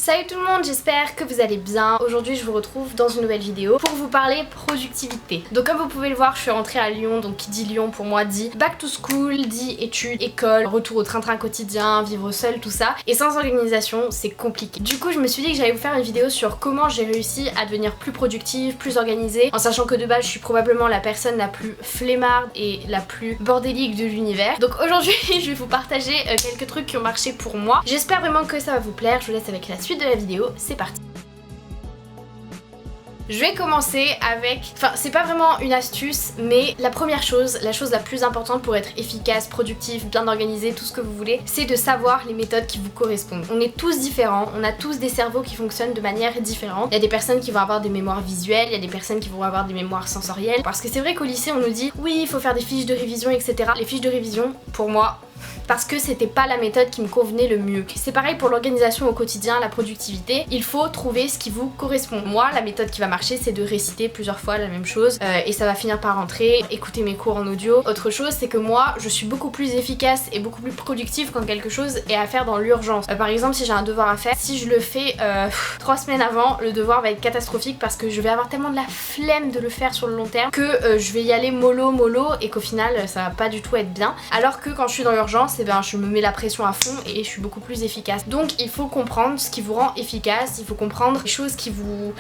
Salut tout le monde, j'espère que vous allez bien. Aujourd'hui je vous retrouve dans une nouvelle vidéo pour vous parler productivité. Donc comme vous pouvez le voir, je suis rentrée à Lyon, donc qui dit Lyon pour moi dit back to school, dit études, école, retour au train-train quotidien, vivre seul, tout ça. Et sans organisation, c'est compliqué. Du coup je me suis dit que j'allais vous faire une vidéo sur comment j'ai réussi à devenir plus productive, plus organisée, en sachant que de base je suis probablement la personne la plus flemmarde et la plus bordélique de l'univers. Donc aujourd'hui je vais vous partager quelques trucs qui ont marché pour moi. J'espère vraiment que ça va vous plaire, je vous laisse avec la suite de la vidéo, c'est parti. Je vais commencer avec, enfin c'est pas vraiment une astuce, mais la première chose, la chose la plus importante pour être efficace, productif, bien organisé, tout ce que vous voulez, c'est de savoir les méthodes qui vous correspondent. On est tous différents, on a tous des cerveaux qui fonctionnent de manière différente. Il y a des personnes qui vont avoir des mémoires visuelles, il y a des personnes qui vont avoir des mémoires sensorielles, parce que c'est vrai qu'au lycée on nous dit oui il faut faire des fiches de révision etc. Les fiches de révision, pour moi, parce que c'était pas la méthode qui me convenait le mieux. C'est pareil pour l'organisation au quotidien, la productivité, il faut trouver ce qui vous correspond. Moi, la méthode qui va marcher, c'est de réciter plusieurs fois la même chose et ça va finir par rentrer, écouter mes cours en audio. Autre chose, c'est que moi, je suis beaucoup plus efficace et beaucoup plus productive quand quelque chose est à faire dans l'urgence. Par exemple, si j'ai un devoir à faire, si je le fais 3 semaines avant, le devoir va être catastrophique parce que je vais avoir tellement de la flemme de le faire sur le long terme que je vais y aller mollo et qu'au final, ça va pas du tout être bien. Alors que quand je suis dans l'urgence, et ben je me mets la pression à fond et je suis beaucoup plus efficace. Donc il faut comprendre ce qui vous rend efficace, il faut comprendre les choses qui vous...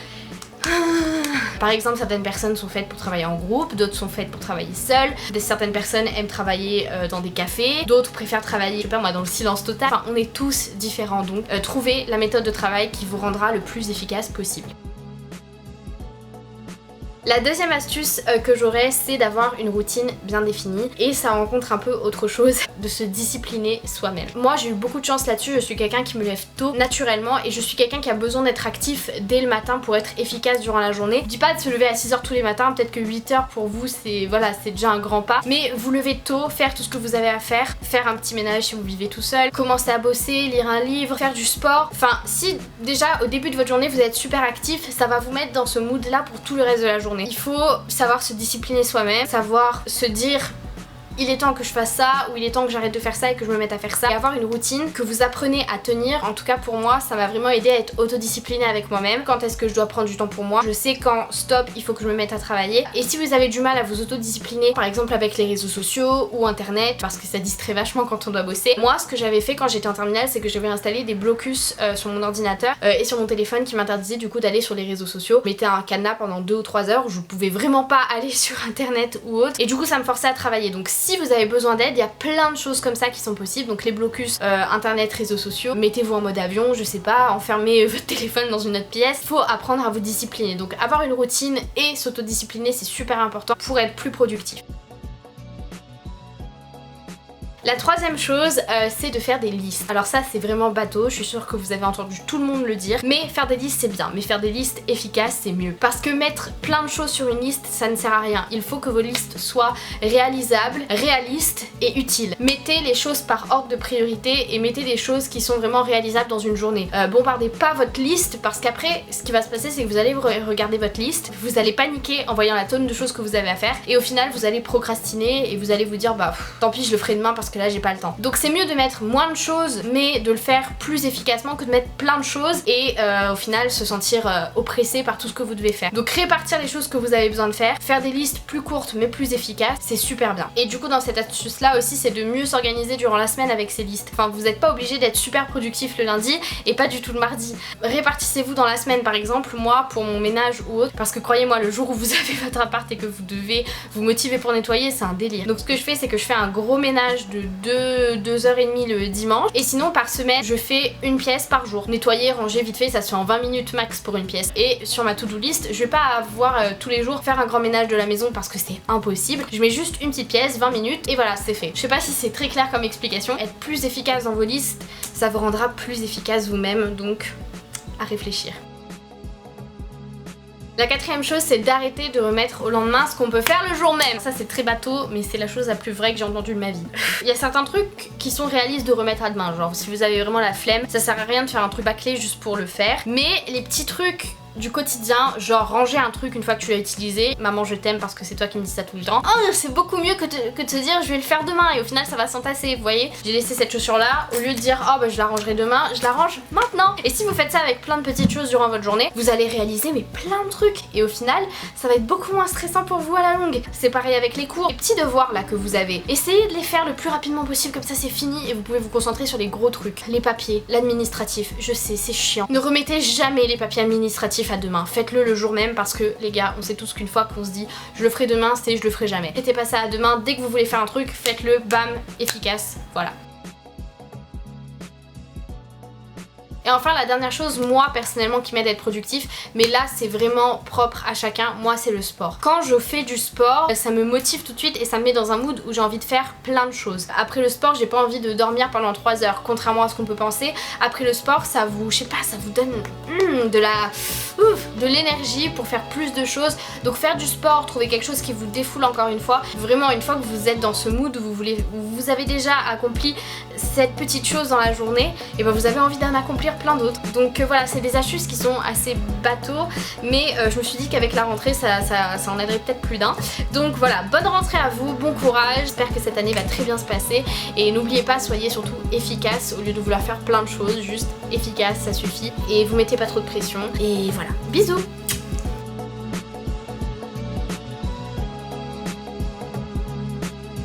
Par exemple, certaines personnes sont faites pour travailler en groupe, d'autres sont faites pour travailler seules, certaines personnes aiment travailler dans des cafés, d'autres préfèrent travailler, je sais pas moi, dans le silence total. Enfin, on est tous différents, donc trouvez la méthode de travail qui vous rendra le plus efficace possible. La deuxième astuce que j'aurais, c'est d'avoir une routine bien définie et ça rencontre un peu autre chose, de se discipliner soi-même. Moi j'ai eu beaucoup de chance là-dessus, je suis quelqu'un qui me lève tôt naturellement et je suis quelqu'un qui a besoin d'être actif dès le matin pour être efficace durant la journée. Je dis pas de se lever à 6h tous les matins, peut-être que 8h pour vous c'est voilà, c'est déjà un grand pas, mais vous levez tôt, faire tout ce que vous avez à faire un petit ménage si vous vivez tout seul, commencer à bosser, lire un livre, faire du sport. Enfin si déjà au début de votre journée vous êtes super actif, ça va vous mettre dans ce mood là pour tout le reste de la journée. Il faut savoir se discipliner soi-même, savoir se dire il est temps que je fasse ça ou il est temps que j'arrête de faire ça et que je me mette à faire ça, et avoir une routine que vous apprenez à tenir. En tout cas pour moi ça m'a vraiment aidé à être autodisciplinée avec moi-même. Quand est-ce que je dois prendre du temps pour moi, je sais quand stop il faut que je me mette à travailler. Et si vous avez du mal à vous autodiscipliner, par exemple avec les réseaux sociaux ou internet, parce que ça distrait vachement quand on doit bosser, moi ce que j'avais fait quand j'étais en terminale, c'est que j'avais installé des blocus sur mon ordinateur et sur mon téléphone qui m'interdisaient du coup d'aller sur les réseaux sociaux. Je mettais un cadenas pendant 2 ou 3 heures où je pouvais vraiment pas aller sur internet ou autre, et du coup ça me forçait à travailler. Donc si vous avez besoin d'aide, il y a plein de choses comme ça qui sont possibles. Donc les blocus, internet, réseaux sociaux, mettez-vous en mode avion, je sais pas, enfermez votre téléphone dans une autre pièce. Faut apprendre à vous discipliner. Donc avoir une routine et s'autodiscipliner, c'est super important pour être plus productif. La troisième chose, c'est de faire des listes. Alors ça c'est vraiment bateau, je suis sûre que vous avez entendu tout le monde le dire, mais faire des listes c'est bien, mais faire des listes efficaces c'est mieux. Parce que mettre plein de choses sur une liste, ça ne sert à rien. Il faut que vos listes soient réalisables, réalistes et utiles. Mettez les choses par ordre de priorité et mettez des choses qui sont vraiment réalisables dans une journée. Bombardez pas votre liste, parce qu'après ce qui va se passer c'est que vous allez regarder votre liste, vous allez paniquer en voyant la tonne de choses que vous avez à faire, et au final vous allez procrastiner et vous allez vous dire bah tant pis je le ferai demain parce que là j'ai pas le temps. Donc c'est mieux de mettre moins de choses mais de le faire plus efficacement que de mettre plein de choses et au final se sentir oppressé par tout ce que vous devez faire. Donc répartir les choses que vous avez besoin de faire des listes plus courtes mais plus efficaces, c'est super bien. Et du coup dans cette astuce là aussi, c'est de mieux s'organiser durant la semaine avec ces listes. Enfin vous n'êtes pas obligé d'être super productif le lundi et pas du tout le mardi. Répartissez-vous dans la semaine par exemple, moi pour mon ménage ou autre, parce que croyez-moi le jour où vous avez votre appart et que vous devez vous motiver pour nettoyer, c'est un délire. Donc ce que je fais c'est que je fais un gros ménage de 2h30 le dimanche, et sinon par semaine je fais une pièce par jour. Nettoyer, ranger vite fait, ça se fait en 20 minutes max pour une pièce. Et sur ma to-do list, je vais pas avoir tous les jours faire un grand ménage de la maison parce que c'est impossible. Je mets juste une petite pièce, 20 minutes et voilà, c'est fait. Je sais pas si c'est très clair comme explication. Être plus efficace dans vos listes, ça vous rendra plus efficace vous-même, donc à réfléchir. La quatrième chose, c'est d'arrêter de remettre au lendemain ce qu'on peut faire le jour même. Ça c'est très bateau, mais c'est la chose la plus vraie que j'ai entendue de ma vie. Il y a certains trucs qui sont réalistes de remettre à demain, genre si vous avez vraiment la flemme, ça sert à rien de faire un truc bâclé juste pour le faire. Mais les petits trucs du quotidien, genre ranger un truc une fois que tu l'as utilisé. Maman je t'aime parce que c'est toi qui me dis ça tout le temps. Oh c'est beaucoup mieux que de te dire je vais le faire demain et au final ça va s'entasser, vous voyez. J'ai laissé cette chaussure là, au lieu de dire oh bah je la rangerai demain, je la range maintenant. Et si vous faites ça avec plein de petites choses durant votre journée, vous allez réaliser mais plein de trucs et au final ça va être beaucoup moins stressant pour vous à la longue. C'est pareil avec les cours, les petits devoirs là que vous avez. Essayez de les faire le plus rapidement possible, comme ça c'est fini et vous pouvez vous concentrer sur les gros trucs. Les papiers, l'administratif, je sais c'est chiant. Ne remettez jamais les papiers administratifs à demain, faites-le le jour même parce que les gars on sait tous qu'une fois qu'on se dit je le ferai demain, c'est je le ferai jamais. Mettez pas ça à demain, dès que vous voulez faire un truc, faites-le, bam, efficace, voilà. Et enfin la dernière chose, moi personnellement qui m'aide à être productif, mais là c'est vraiment propre à chacun, moi c'est le sport. Quand je fais du sport, ça me motive tout de suite et ça me met dans un mood où j'ai envie de faire plein de choses. Après le sport, j'ai pas envie de dormir pendant 3 heures, contrairement à ce qu'on peut penser. Après le sport, ça vous, je sais pas, ça vous donne de l'énergie pour faire plus de choses. Donc faire du sport, trouver quelque chose qui vous défoule encore une fois. Vraiment une fois que vous êtes dans ce mood où vous avez déjà accompli cette petite chose dans la journée, et ben vous avez envie d'en accomplir plein d'autres. Donc voilà, c'est des astuces qui sont assez bateaux, mais je me suis dit qu'avec la rentrée ça en aiderait peut-être plus d'un. Donc voilà, bonne rentrée à vous, bon courage, j'espère que cette année va très bien se passer et n'oubliez pas, soyez surtout efficace au lieu de vouloir faire plein de choses, juste efficace, ça suffit et vous mettez pas trop de pression et voilà, bisous.